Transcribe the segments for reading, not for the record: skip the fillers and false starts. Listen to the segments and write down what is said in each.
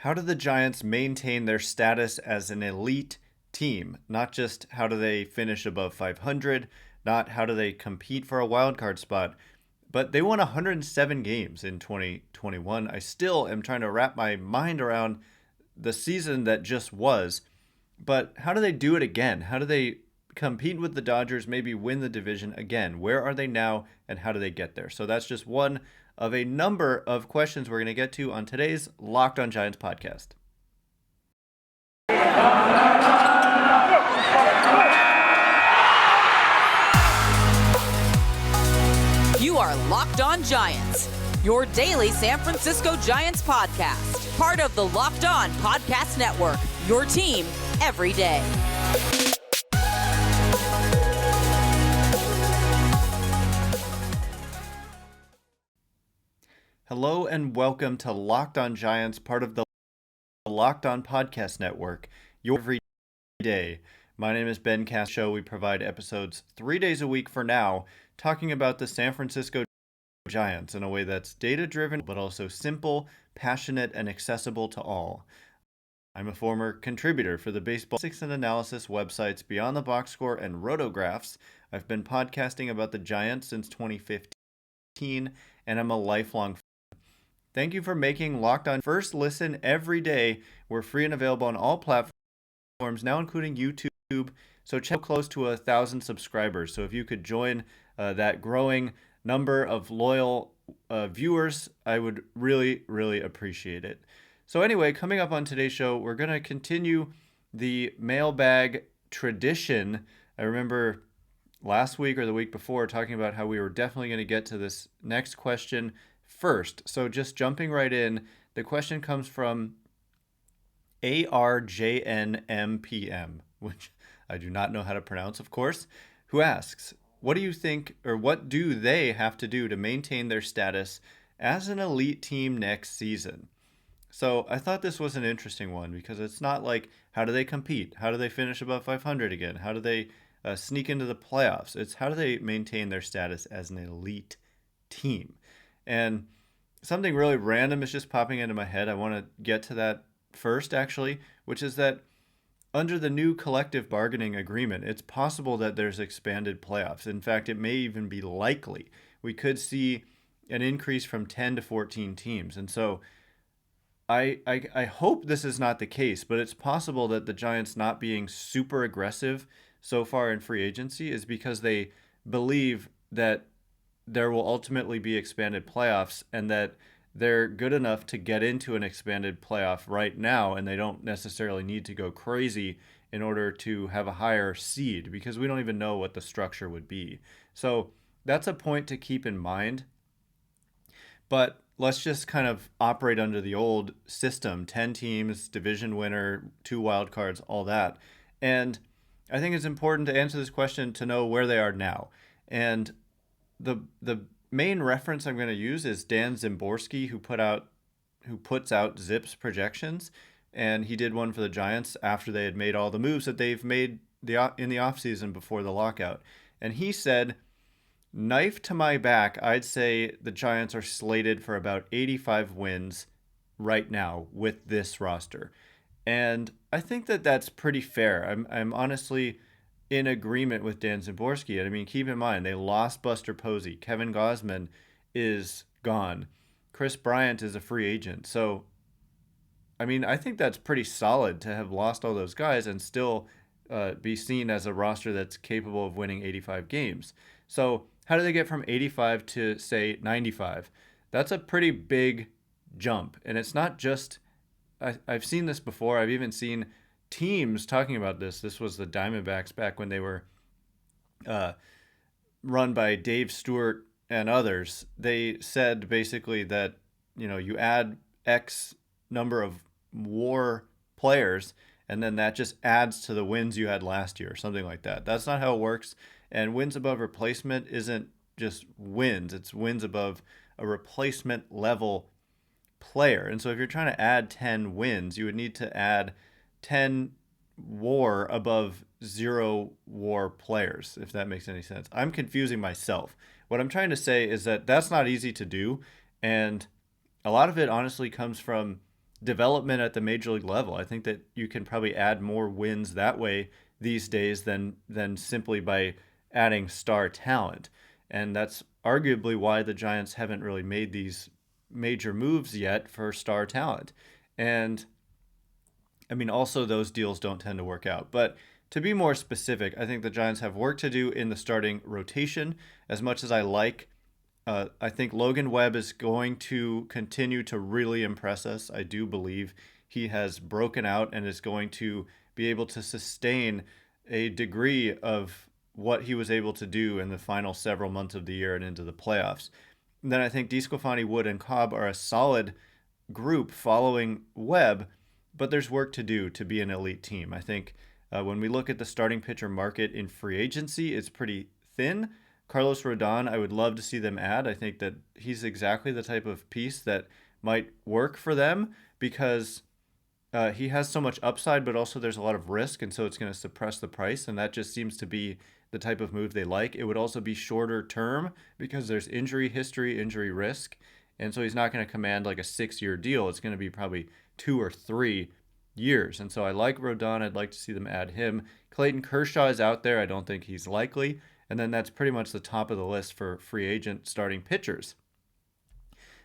how do the Giants maintain their status as an elite team? Not just how do they finish above 500, not how do they compete for a wild card spot, but they won 107 games in 2021. I still am trying to wrap my mind around the season that just was, but how do they do it again? How do they compete with the Dodgers, maybe win the division again? Where are they now, and how do they get there? So that's just one of a number of questions we're going to get to on today's Locked On Giants podcast. You are Locked On Giants, your daily San Francisco Giants podcast. Part of the Locked On Podcast Network, your team every day. Hello and welcome to Locked On Giants, part of the Locked On Podcast Network, your every day. My name is Ben Kaspick. We provide episodes 3 days a week for now, talking about the San Francisco Giants in a way that's data-driven, but also simple, passionate, and accessible to all. I'm a former contributor for the baseball statistics and analysis websites Beyond the Box Score and Rotographs. I've been podcasting about the Giants since 2015, and I'm a lifelong fan. Thank you for making Locked On first listen every day. We're free and available on all platforms, now including YouTube. So check close to 1,000 subscribers. So if you could join that growing number of loyal viewers, I would really, really appreciate it. So anyway, coming up on today's show, we're going to continue the mailbag tradition. I remember last week or the week before talking about how we were definitely going to get to this next question first. So just jumping right in, the question comes from ARJNMPM, which I do not know how to pronounce, of course, who asks, what do you think, or what do they have to do to maintain their status as an elite team next season? So I thought this was an interesting one because it's not like, how do they compete? How do they finish above 500 again? How do they sneak into the playoffs? It's how do they maintain their status as an elite team? And something really random is just popping into my head. I want to get to that first, actually, which is that under the new collective bargaining agreement, it's possible that there's expanded playoffs. In fact, it may even be likely. We could see an increase from 10 to 14 teams. And so I hope this is not the case, but it's possible that the Giants not being super aggressive so far in free agency is because they believe that there will ultimately be expanded playoffs and that they're good enough to get into an expanded playoff right now, and they don't necessarily need to go crazy in order to have a higher seed because we don't even know what the structure would be. So that's a point to keep in mind. But let's just kind of operate under the old system, 10 teams, division winner, 2 wild cards, all that. And I think it's important to answer this question to know where they are now. And the main reference I'm going to use is Dan Szymborski, who puts out Zip's projections, and he did one for the Giants after they had made all the moves that they've made in the offseason before the lockout. And he said, knife to my back, I'd say the Giants are slated for about 85 wins right now with this roster. And I think that that's pretty fair. I'm honestly in agreement with Dan Szymborski. I mean, keep in mind, they lost Buster Posey. Kevin Gausman is gone. Kris Bryant is a free agent. So, I mean, I think that's pretty solid to have lost all those guys and still be seen as a roster that's capable of winning 85 games. So, how do they get from 85 to, say, 95? That's a pretty big jump. And it's not just, I've seen this before. I've even seen teams talking about this. This was the Diamondbacks back when they were run by Dave Stewart and others. They said basically that, you add X number of WAR players, and then that just adds to the wins you had last year, something like that. That's not how it works. And wins above replacement isn't just wins. It's wins above a replacement level player. And so if you're trying to add 10 wins, you would need to add 10 WAR above 0 WAR players, if that makes any sense. I'm confusing myself. What I'm trying to say is that that's not easy to do. And a lot of it honestly comes from development at the major league level. I think that you can probably add more wins that way these days than simply by adding star talent. And that's arguably why the Giants haven't really made these major moves yet for star talent. And I mean, also those deals don't tend to work out. But to be more specific, I think the Giants have work to do in the starting rotation. As much as I think Logan Webb is going to continue to really impress us. I do believe he has broken out and is going to be able to sustain a degree of what he was able to do in the final several months of the year and into the playoffs. And then I think DeSclafani, Wood, and Cobb are a solid group following Webb, but there's work to do to be an elite team. I think when we look at the starting pitcher market in free agency, it's pretty thin. Carlos Rodon, I would love to see them add. I think that he's exactly the type of piece that might work for them because he has so much upside, but also there's a lot of risk, and so it's going to suppress the price, and that just seems to be the type of move they like. It would also be shorter term because there's injury history, injury risk, and so he's not going to command like a 6-year deal. It's going to be probably 2 or 3 years, and so I like Rodon. I'd like to see them add him. Clayton Kershaw is out there. I don't think he's likely. And then that's pretty much the top of the list for free agent starting pitchers.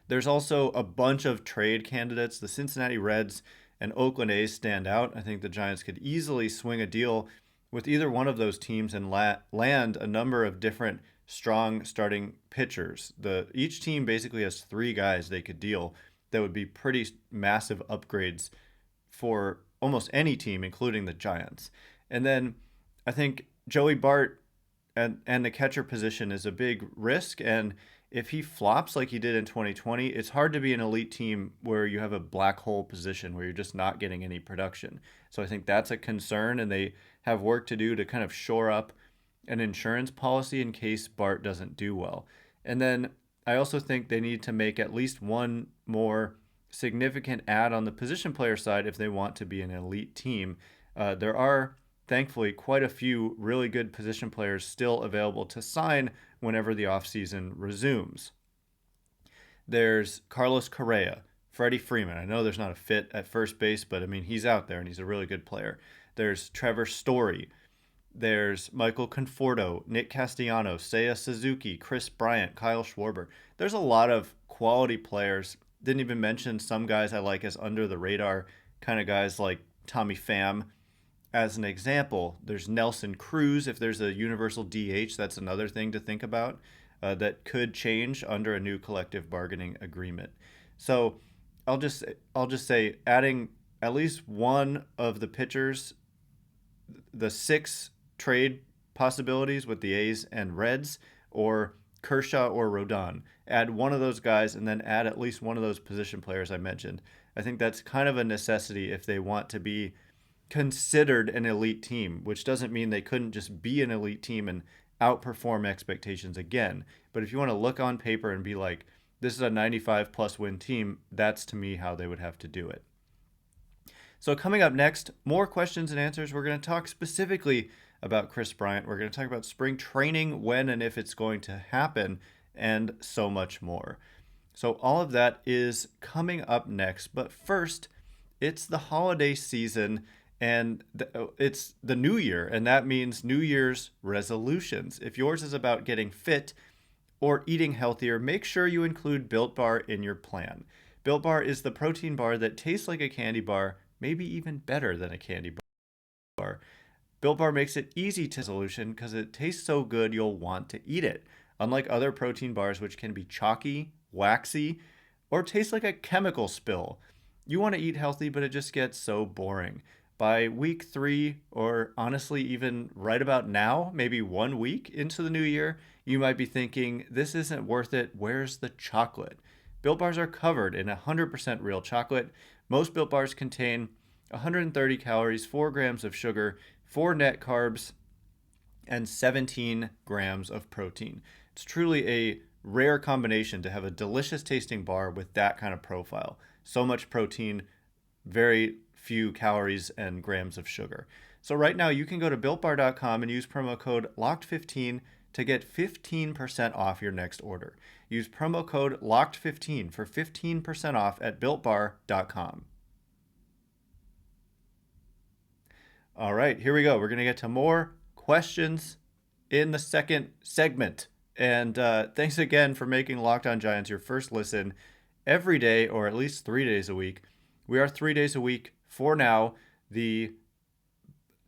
There's also a bunch of trade candidates. The Cincinnati Reds and Oakland A's stand out. I think the Giants could easily swing a deal with either one of those teams and land a number of different strong starting pitchers. Each team basically has 3 guys they could deal that would be pretty massive upgrades for almost any team, including the Giants. And then I think Joey Bart and the catcher position is a big risk. And if he flops like he did in 2020, it's hard to be an elite team where you have a black hole position where you're just not getting any production. So I think that's a concern, and they have work to do to kind of shore up an insurance policy in case Bart doesn't do well. And then I also think they need to make at least one more significant add on the position player side if they want to be an elite team. There are thankfully quite a few really good position players still available to sign whenever the offseason resumes. There's Carlos Correa, Freddie Freeman. I know there's not a fit at first base, but I mean, he's out there and he's a really good player. There's Trevor Story. There's Michael Conforto, Nick Castellanos, Seiya Suzuki, Kris Bryant, Kyle Schwarber. There's a lot of quality players. Didn't even mention some guys I like as under the radar kind of guys like Tommy Pham. As an example, there's Nelson Cruz. If there's a universal DH, that's another thing to think about that could change under a new collective bargaining agreement. So I'll just say adding at least one of the pitchers, the 6 trade possibilities with the A's and Reds, or Kershaw or Rodon. Add one of those guys and then add at least one of those position players I mentioned. I think that's kind of a necessity if they want to be considered an elite team, which doesn't mean they couldn't just be an elite team and outperform expectations again. But if you want to look on paper and be like, this is a 95 plus win team, that's to me how they would have to do it. So coming up next, more questions and answers. We're going to talk specifically about Kris Bryant. We're going to talk about spring training, when and if it's going to happen, and so much more. So all of that is coming up next. But first, it's the holiday season, and it's the new year, and that means New Year's resolutions. If yours is about getting fit or eating healthier, make sure you include Built Bar in your plan. Built Bar is the protein bar that tastes like a candy bar, maybe even better than a candy bar. Built Bar makes it easy to solution because it tastes so good you'll want to eat it. Unlike other protein bars, which can be chalky, waxy, or taste like a chemical spill, you want to eat healthy, but it just gets so boring. By week 3, or honestly even right about now, maybe 1 week into the new year, you might be thinking, this isn't worth it, where's the chocolate? Built Bars are covered in 100% real chocolate. Most Built Bars contain 130 calories, 4 grams of sugar, 4 net carbs, and 17 grams of protein. It's truly a rare combination to have a delicious tasting bar with that kind of profile. So much protein, very few calories and grams of sugar. So right now you can go to BuiltBar.com and use promo code LOCKED15 to get 15% off your next order. Use promo code LOCKED15 for 15% off at BuiltBar.com. All right, here we go. We're going to get to more questions in the second segment. And thanks again for making Locked On Giants your first listen every day, or at least 3 days a week. We are 3 days a week for now. The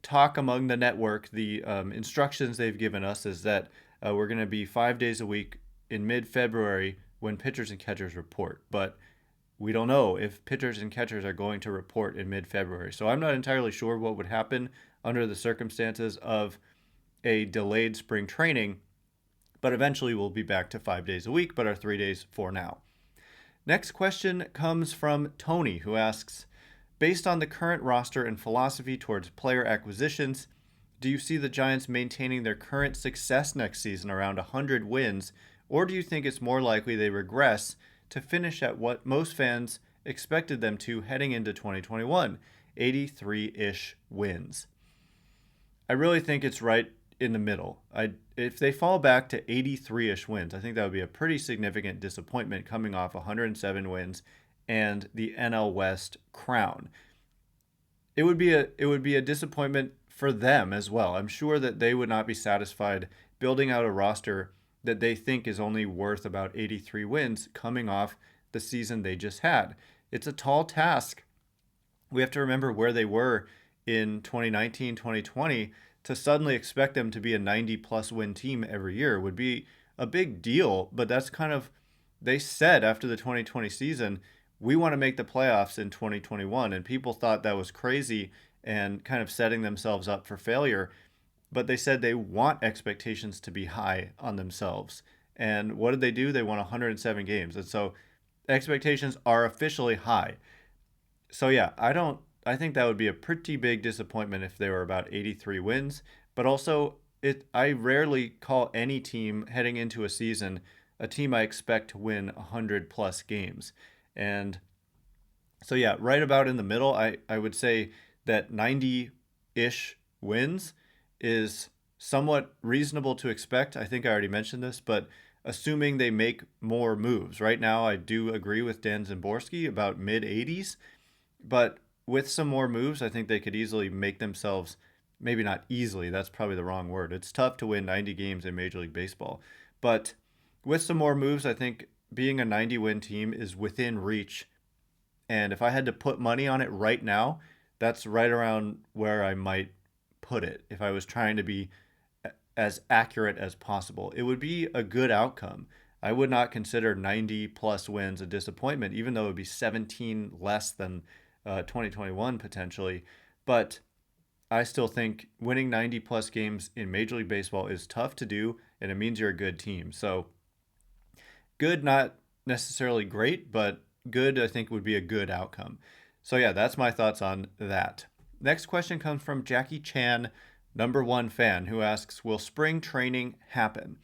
talk among the network, the instructions they've given us is that we're going to be 5 days a week in mid-February when pitchers and catchers report. But we don't know if pitchers and catchers are going to report in mid-February. So I'm not entirely sure what would happen under the circumstances of a delayed spring training, but eventually we'll be back to 5 days a week, but are 3 days for now. Next question comes from Tony, who asks, based on the current roster and philosophy towards player acquisitions, do you see the Giants maintaining their current success next season around 100 wins, or do you think it's more likely they regress to finish at what most fans expected them to heading into 2021, 83-ish wins? I really think it's right in the middle. If they fall back to 83-ish wins, I think that would be a pretty significant disappointment coming off 107 wins and the NL West crown. It would be a disappointment for them as well. I'm sure that they would not be satisfied building out a roster that they think is only worth about 83 wins coming off the season they just had. It's a tall task. We have to remember where they were in 2019, 2020. To suddenly expect them to be a 90-plus win team every year would be a big deal, but that's kind of, they said after the 2020 season, we want to make the playoffs in 2021, and people thought that was crazy and kind of setting themselves up for failure. But they said they want expectations to be high on themselves. And what did they do? They won 107 games. And so expectations are officially high. So yeah, I think that would be a pretty big disappointment if they were about 83 wins. But also, I rarely call any team heading into a season a team I expect to win 100 plus games. And so yeah, right about in the middle, I would say that 90-ish wins is somewhat reasonable to expect. I think I already mentioned this, but assuming they make more moves. Right now, I do agree with Dan Szymborski about mid-80s, but with some more moves, I think they could easily make themselves, maybe not easily, that's probably the wrong word. It's tough to win 90 games in Major League Baseball. But with some more moves, I think being a 90-win team is within reach. And if I had to put money on it right now, that's right around where I might put it if I was trying to be as accurate as possible. It would be a good outcome. I would not consider 90-plus wins a disappointment, even though it would be 17 less than 2021 potentially. But I still think winning 90-plus games in Major League Baseball is tough to do, and it means you're a good team. So good, not necessarily great, but good, I think, would be a good outcome. So yeah, that's my thoughts on that. Next question comes from Jackie Chan, #1 fan, who asks, will spring training happen?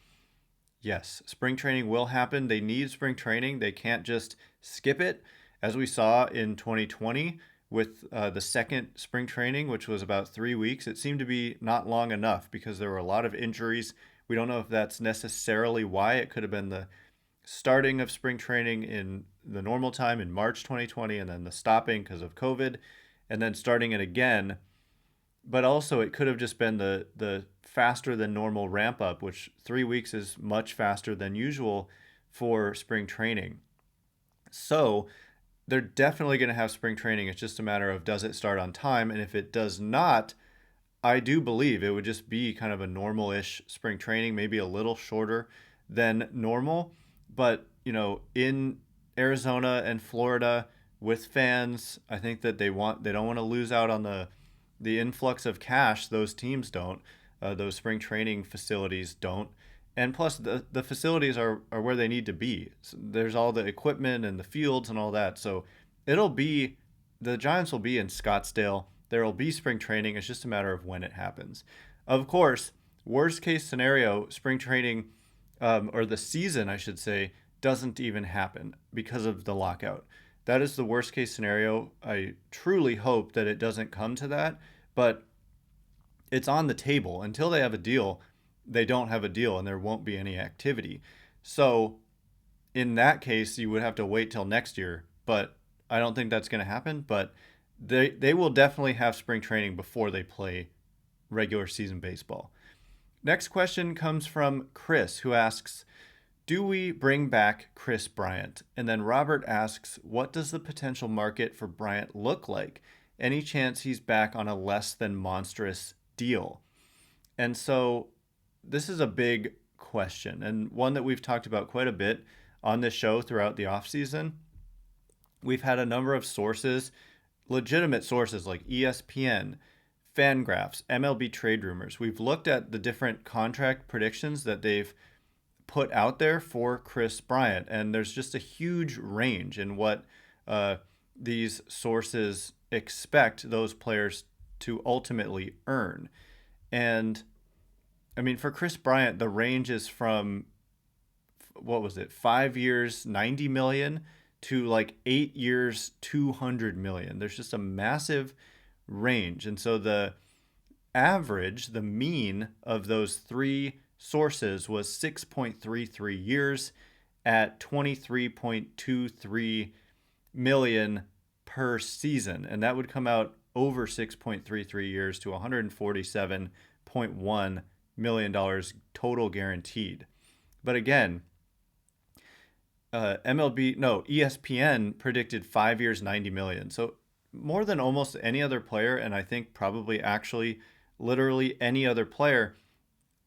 Yes, spring training will happen. They need spring training. They can't just skip it. As we saw in 2020 with the second spring training, which was about 3 weeks, it seemed to be not long enough because there were a lot of injuries. We don't know if that's necessarily why. It could have been the starting of spring training in the normal time in March 2020 and then the stopping because of COVID and then starting it again. But also it could have just been the faster than normal ramp up, which 3 weeks is much faster than usual for spring training. So they're definitely going to have spring training. It's just a matter of does it start on time? And if it does not, I do believe it would just be kind of a normal-ish spring training, maybe a little shorter than normal. But, in Arizona and Florida with fans, I think that they don't want to lose out on the influx of cash. Those teams don't. Those spring training facilities don't. And plus, the facilities are where they need to be. So there's all the equipment and the fields and all that. So the Giants will be in Scottsdale. There will be spring training. It's just a matter of when it happens. Of course, worst case scenario, spring training, or the season, I should say, doesn't even happen because of the lockout. That is the worst case scenario. I truly hope that it doesn't come to that, but it's on the table. Until they have a deal, they don't have a deal and there won't be any activity. So in that case, you would have to wait till next year, but I don't think that's going to happen. But they will definitely have spring training before they play regular season baseball. Next question comes from Chris, who asks, do we bring back Kris Bryant? And then Robert asks, what does the potential market for Bryant look like? Any chance he's back on a less than monstrous deal? And so this is a big question, and one that we've talked about quite a bit on this show throughout the offseason. We've had a number of sources, legitimate sources like ESPN, Fangraphs, MLB Trade Rumors. We've looked at the different contract predictions that they've put out there for Kris Bryant, and there's just a huge range in what these sources expect those players to ultimately earn. And I mean, for Kris Bryant, the range is from, what was it, 5 years, 90 million to like 8 years, 200 million. There's just a massive range. And so the average, the mean of those three sources was 6.33 years at 23.23 million per season. And that would come out over 6.33 years to $147.1 million total guaranteed. But again, ESPN predicted 5 years, 90 million. So more than almost any other player, and I think probably actually literally any other player,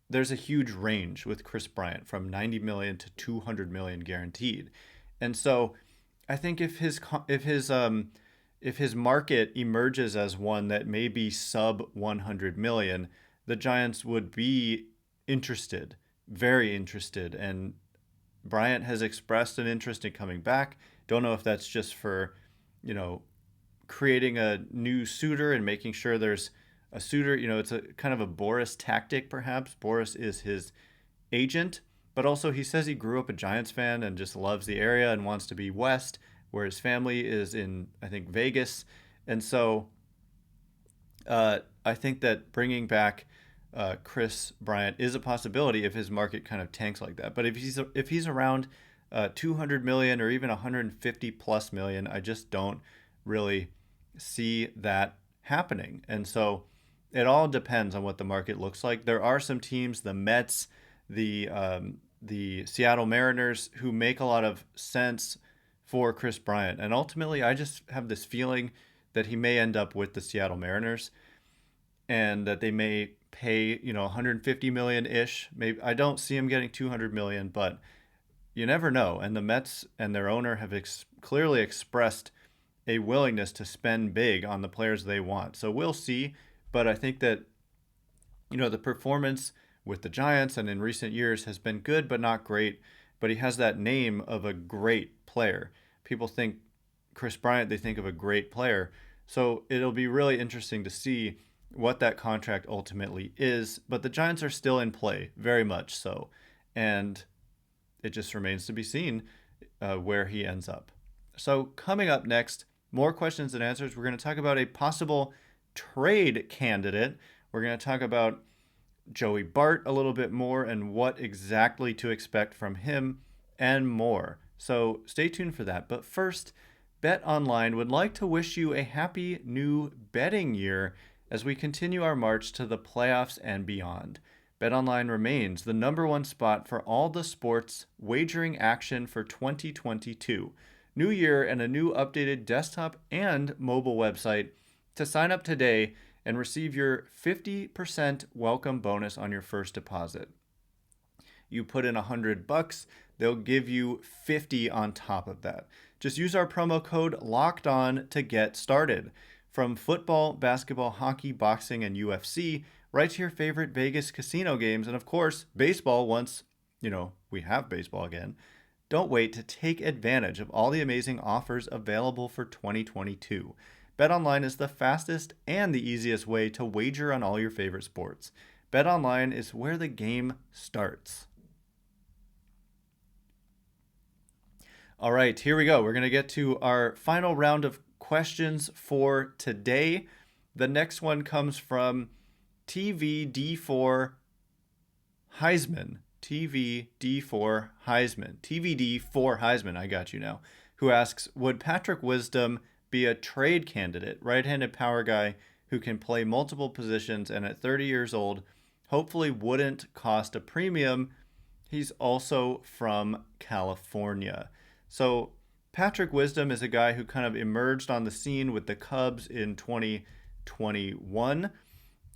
there's a huge range with Kris Bryant from 90 million to 200 million guaranteed. And so I think if his market emerges as one that may be sub 100 million, the Giants would be interested, very interested. And Bryant has expressed an interest in coming back. Don't know if that's just for, creating a new suitor and making sure there's a suitor. It's a kind of a Boras tactic, perhaps. Boras is his agent, but also he says he grew up a Giants fan and just loves the area and wants to be west, where his family is in, I think, Vegas. And so I think that bringing back Kris Bryant is a possibility if his market kind of tanks like that. But if he's around 200 million or even 150 plus million, I just don't really see that happening. And so it all depends on what the market looks like. There are some teams, the Mets, the Seattle Mariners, who make a lot of sense for Kris Bryant. And ultimately, I just have this feeling that he may end up with the Seattle Mariners and that they may pay, 150 million ish. Maybe I don't see him getting 200 million, but you never know. And the Mets and their owner have clearly expressed a willingness to spend big on the players they want. So we'll see. But I think that, the performance with the Giants and in recent years has been good, but not great. But he has that name of a great player. People think Kris Bryant, they think of a great player. So it'll be really interesting to see what that contract ultimately is. But the Giants are still in play, very much so. And it just remains to be seen where he ends up. So coming up next, more questions and answers. We're going to talk about a possible trade candidate. We're going to talk about Joey Bart a little bit more and what exactly to expect from him and more. So stay tuned for that. But first, BetOnline would like to wish you a happy new betting year as we continue our march to the playoffs and beyond. BetOnline remains the number one spot for all the sports wagering action for 2022. New year and a new updated desktop and mobile website. To sign up today and receive your 50% welcome bonus on your first deposit. You put in $100, they'll give you 50 on top of that. Just use our promo code LOCKEDON to get started. From football, basketball, hockey, boxing, and UFC, right to your favorite Vegas casino games, and of course, baseball once, we have baseball again. Don't wait to take advantage of all the amazing offers available for 2022. BetOnline is the fastest and the easiest way to wager on all your favorite sports. BetOnline is where the game starts. All right, here we go. We're going to get to our final round of questions for today. The next one comes from TVD4 Heisman. TVD4 Heisman. TVD4 Heisman, I got you now. Who asks, would Patrick Wisdom be a trade candidate, right-handed power guy who can play multiple positions and at 30 years old, hopefully wouldn't cost a premium. He's also from California. So Patrick Wisdom is a guy who kind of emerged on the scene with the Cubs in 2021.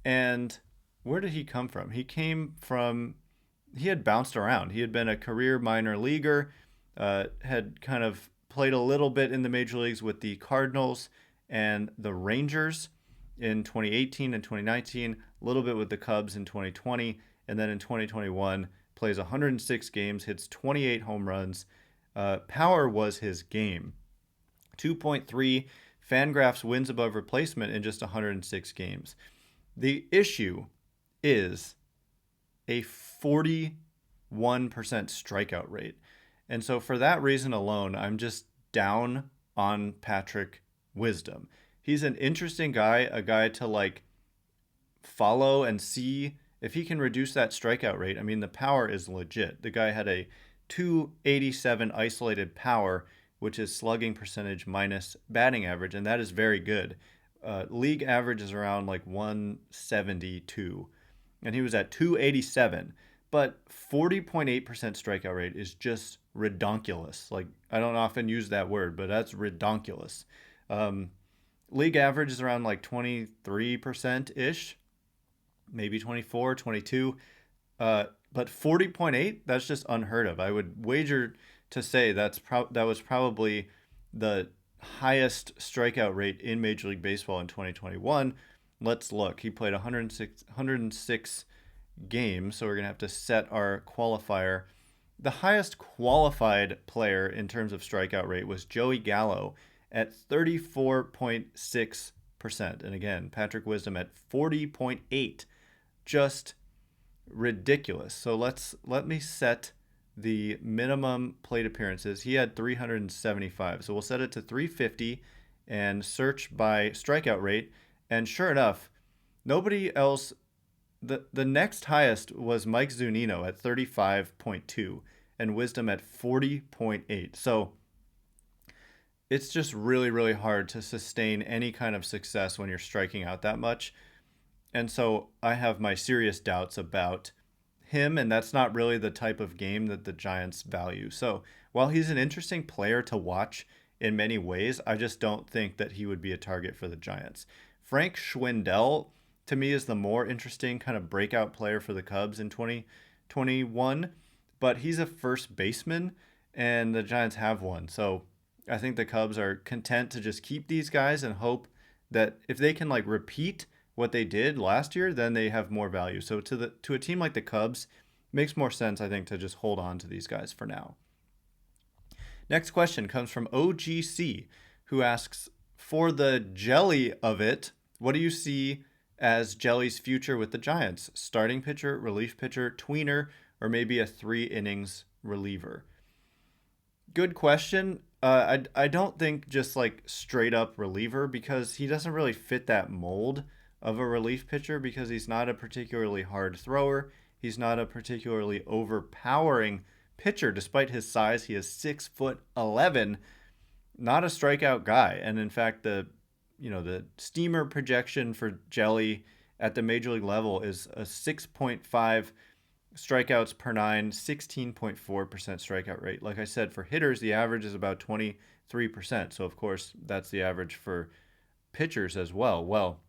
And where did he come from? He had bounced around. He had been a career minor leaguer, had kind of played a little bit in the major leagues with the Cardinals and the Rangers in 2018 and 2019, a little bit with the Cubs in 2020, and then in 2021 plays 106 games, hits 28 home runs. Power was his game. 2.3 Fangraphs wins above replacement in just 106 games. The issue is a 41% strikeout rate. And so for that reason alone, I'm just down on Patrick Wisdom. He's an interesting guy, a guy to like follow and see if he can reduce that strikeout rate. I mean, the power is legit. The guy had a 287 isolated power, which is slugging percentage minus batting average, and that is very good. League average is around like 172, and he was at 287. But 40.8% strikeout rate is just redonkulous. Like, I don't often use that word, but that's redonkulous. League average is around like 23%-ish, maybe 24, 22. But 40.8, that's just unheard of. I would wager to say that was probably the highest strikeout rate in Major League Baseball in 2021. Let's look. He played 106 games, so we're going to have to set our qualifier. The highest qualified player in terms of strikeout rate was Joey Gallo at 34.6%. And again, Patrick Wisdom at 40.8. Just ridiculous. So let me set the minimum plate appearances. He had 375. So we'll set it to 350 and search by strikeout rate. And sure enough, nobody else. The next highest was Mike Zunino at 35.2 and Wisdom at 40.8. So it's just really, really hard to sustain any kind of success when you're striking out that much. And so I have my serious doubts about him, and that's not really the type of game that the Giants value. So while he's an interesting player to watch in many ways, I just don't think that he would be a target for the Giants. Frank Schwindel, to me, is the more interesting kind of breakout player for the Cubs in 2021, but he's a first baseman, and the Giants have one. So I think the Cubs are content to just keep these guys and hope that if they can like repeat what they did last year, then they have more value. So to a team like the Cubs, it makes more sense, I think, to just hold on to these guys for now. Next question comes from OGC, who asks, for the jelly of it, what do you see as Jelly's future with the Giants? Starting pitcher, relief pitcher, tweener, or maybe a 3 innings reliever? Good question. I don't think just like straight up reliever, because he doesn't really fit that mold of a relief pitcher, because he's not a particularly hard thrower. He's not a particularly overpowering pitcher. Despite his size, he is 6'11", not a strikeout guy. And in fact, the steamer projection for Jelly at the major league level is a 6.5 strikeouts per 9, 16.4% strikeout rate. Like I said, for hitters, the average is about 23%. So of course, that's the average for pitchers as well. Well,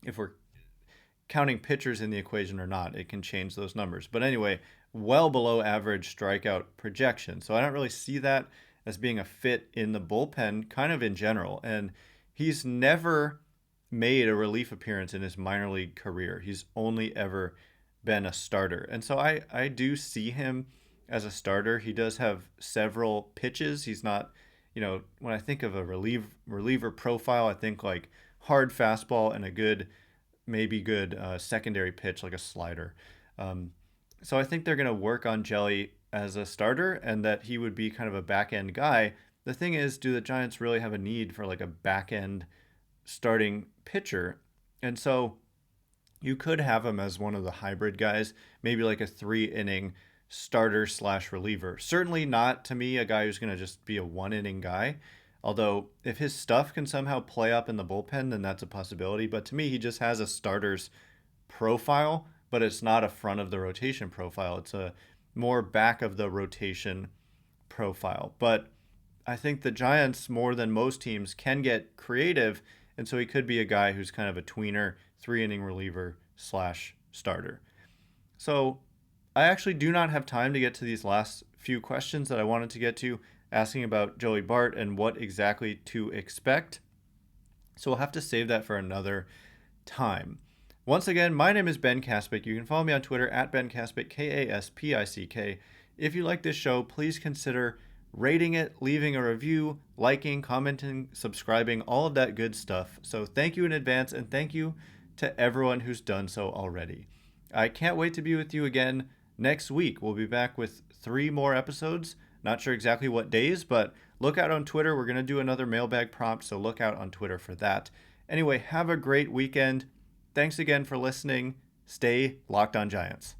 if we're counting pitchers in the equation or not, it can change those numbers. But anyway, well below average strikeout projection. So I don't really see that as being a fit in the bullpen kind of in general. And he's never made a relief appearance in his minor league career. He's only ever been a starter. And so I do see him as a starter. He does have several pitches. He's not, when I think of a reliever profile, I think like hard fastball and a good secondary pitch like a slider. So I think they're going to work on Jelly as a starter, and that he would be kind of a back end guy. The thing is, do the Giants really have a need for like a back end starting pitcher? And so you could have him as one of the hybrid guys, maybe like a 3 inning starter / reliever. Certainly not, to me, a guy who's going to just be a 1 inning guy. Although, if his stuff can somehow play up in the bullpen, then that's a possibility. But to me, he just has a starter's profile, but it's not a front of the rotation profile. It's a more back of the rotation profile. But I think the Giants, more than most teams, can get creative. And so he could be a guy who's kind of a tweener, 3-inning reliever / starter. So I actually do not have time to get to these last few questions that I wanted to get to, asking about Joey Bart and what exactly to expect. So we'll have to save that for another time. Once again, my name is Ben Kaspick. You can follow me on Twitter at Ben Kaspick, Kaspick. If you like this show, please consider rating it, leaving a review, liking, commenting, subscribing, all of that good stuff. So thank you in advance, and thank you to everyone who's done so already. I can't wait to be with you again next week. We'll be back with 3 more episodes. Not sure exactly what days, but look out on Twitter. We're going to do another mailbag prompt, so look out on Twitter for that. Anyway, have a great weekend. Thanks again for listening. Stay locked on Giants.